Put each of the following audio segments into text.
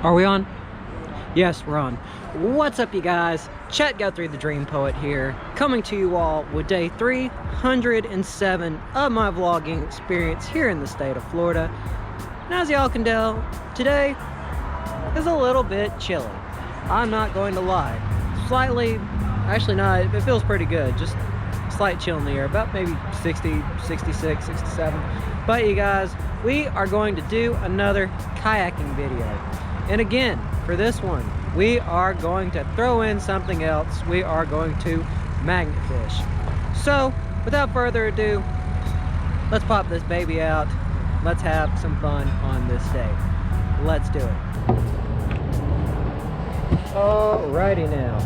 Are we on? Yes, we're on. What's up, you guys? Chet Guthrie, the Dream Poet here, coming to you all with day 307 of my vlogging experience here in the state of Florida. And as y'all can tell, today is a little bit chilly. I'm not going to lie. Slightly, actually not, it feels pretty good. Just slight chill in the air, about maybe 60, 66, 67. But you guys, we are going to do another kayaking video. And again, for this one, we are going to throw in something else. We are going to magnet fish. So, without further ado, let's pop this baby out. Let's have some fun on this day. Let's do it. Alrighty now.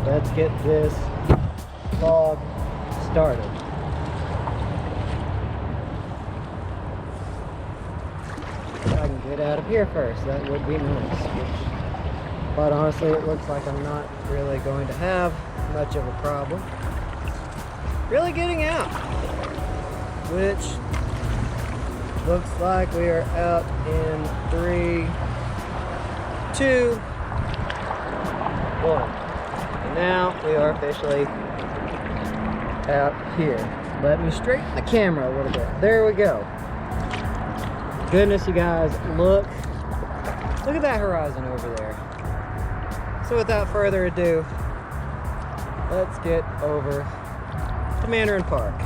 Let's get this vlog started. If I can get out of here first, that would be nice. But honestly, it looks like I'm not really going to have much of a problem really getting out. Which looks like we are out in 3, 2, 1. And now we are officially out here. Let me straighten the camera a little bit. There we go. Goodness, you guys, look at that horizon over there. So without further ado, let's get over to Mandarin Park,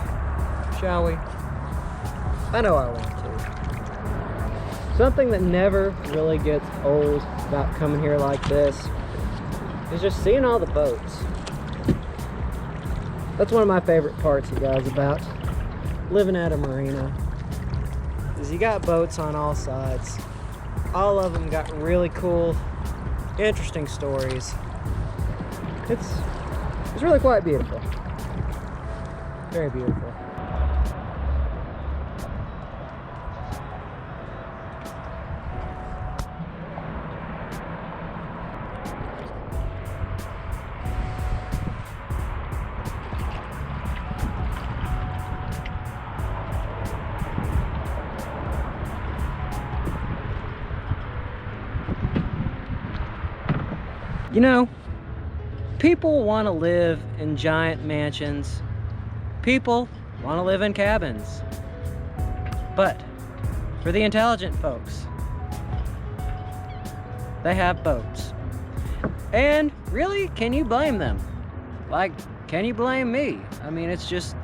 shall we? I know I want to. Something that never really gets old about coming here like this is just seeing all the boats. That's one of my favorite parts, you guys, about living at a marina. Is you got boats on all sides. All of them got really cool, interesting stories. It's really quite beautiful. Very beautiful. You know, people want to live in giant mansions. People want to live in cabins. But for the intelligent folks, they have boats. And really, can you blame them? Like, can you blame me? I mean, it's just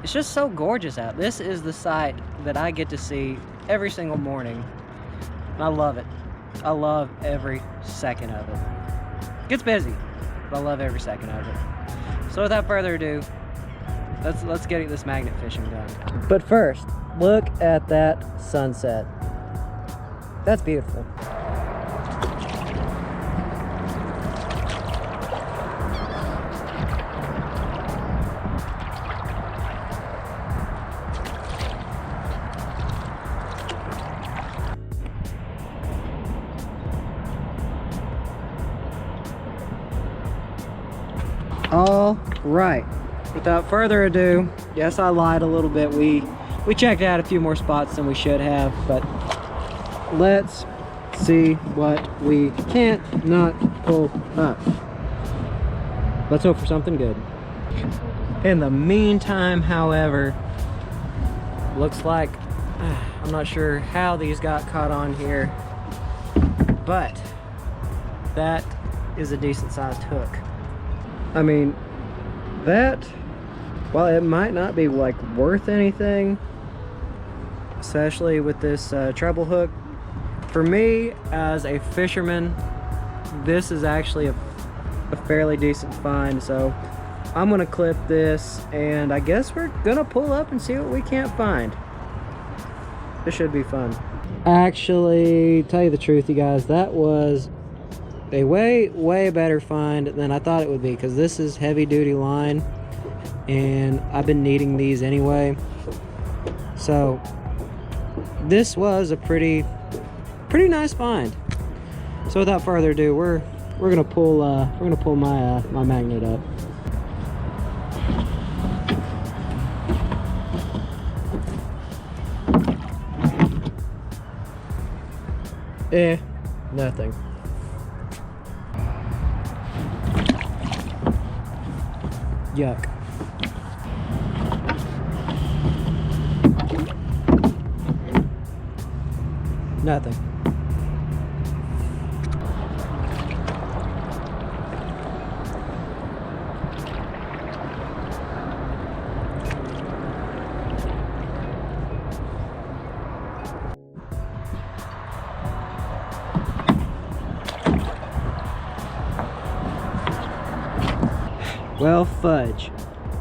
so gorgeous out. This is the sight that I get to see every single morning. And I love it. I love every second of it. Gets busy, but I love every second of it. So without further ado, let's get this magnet fishing done. But first, look at that sunset. That's beautiful. All right, without further ado, yes, I lied a little bit. We checked out a few more spots than we should have, but let's see what we can't not pull up. Let's hope for something good. In the meantime, however, looks like I'm not sure how these got caught on here, but that is a decent sized hook. I mean, that, while it might not be like worth anything, especially with this treble hook, for me as a fisherman, this is actually a fairly decent find. So I'm gonna clip this, and I guess we're gonna pull up and see what we can't find. This should be fun. Actually, tell you the truth, you guys, that was a way better find than I thought it would be, because this is heavy duty line and I've been needing these anyway. So this was a pretty nice find. So without further ado, we're gonna pull my my magnet up. Nothing. Yuck. Nothing. Well, fudge.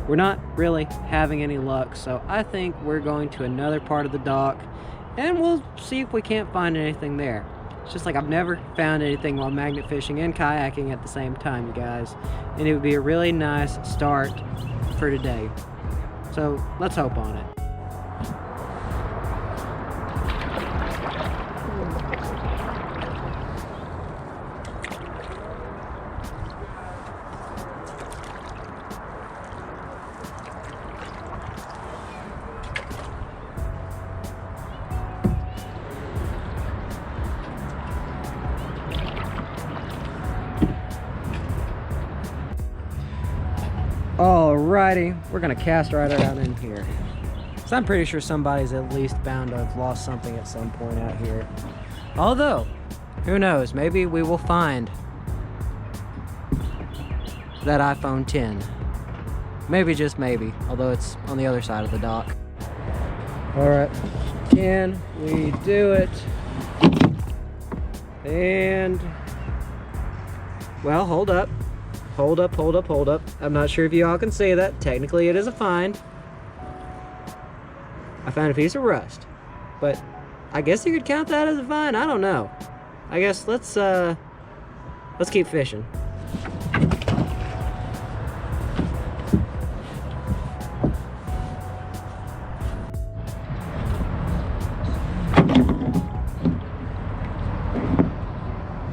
We're not really having any luck, so I think we're going to another part of the dock and we'll see if we can't find anything there. It's just like I've never found anything while magnet fishing and kayaking at the same time, you guys. And it would be a really nice start for today. So let's hope on it. Alrighty, we're gonna cast right around in here. So I'm pretty sure somebody's at least bound to have lost something at some point out here. Although, who knows, maybe we will find that iPhone 10. Maybe, just maybe, although it's on the other side of the dock. Alright, can we do it? And, well, hold up. Hold up, hold up, hold up. I'm not sure if you all can see that. Technically it is a find. I found a piece of rust. But I guess you could count that as a find. I don't know. I guess let's keep fishing.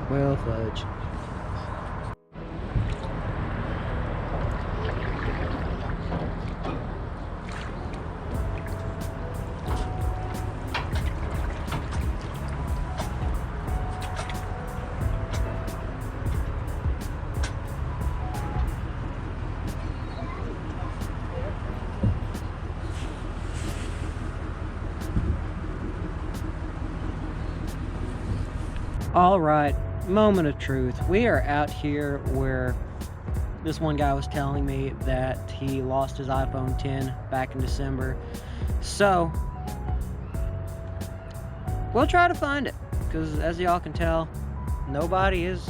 Well, fudge. All right, moment of truth. We are out here where this one guy was telling me that he lost his iPhone 10 back in December. So we'll try to find it, because as y'all can tell, nobody is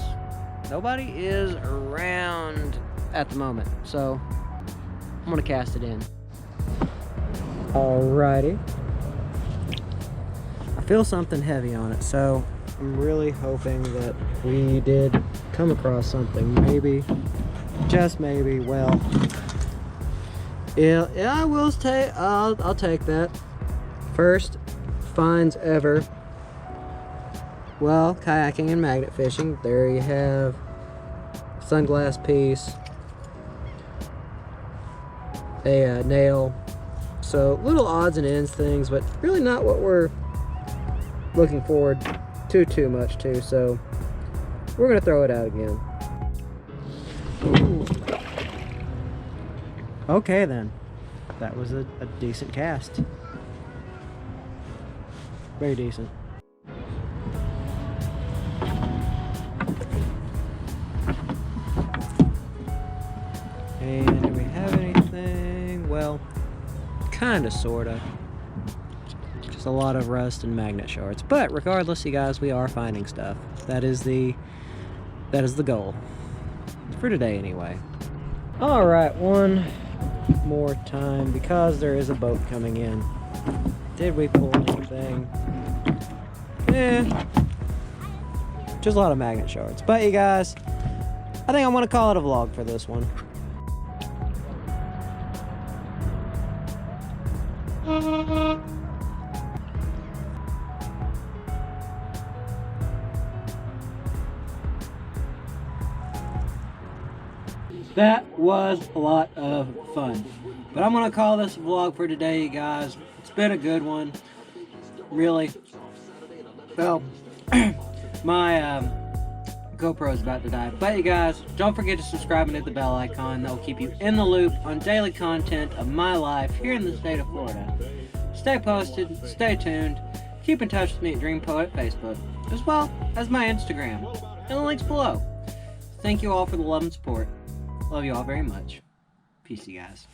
around at the moment. So I'm gonna cast it in. Alrighty. I feel something heavy on it, so I'm really hoping that we did come across something. Maybe, just maybe. Well, yeah, I will take. I'll take that. First finds ever. Well, kayaking and magnet fishing. There you have sunglass piece, a nail. So little odds and ends things, but really not what we're looking forward too much to, so we're gonna throw it out again. Ooh. Okay then, that was a decent cast. Very decent. And do we have anything? Well, kinda, sorta. Just a lot of rust and magnet shards. But regardless, you guys, we are finding stuff. That is the goal. For today, anyway. Alright, one more time, because there is a boat coming in. Did we pull anything? Just a lot of magnet shards. But you guys, I think I'm gonna call it a vlog for this one. That was a lot of fun. But I'm gonna call this a vlog for today, you guys. It's been a good one. Really. Well, My GoPro is about to die. But you guys, don't forget to subscribe and hit the bell icon. That will keep you in the loop on daily content of my life here in the state of Florida. Stay posted, stay tuned, keep in touch with me at Dream Poet Facebook, as well as my Instagram, and the links below. Thank you all for the love and support. Love you all very much. Peace, you guys.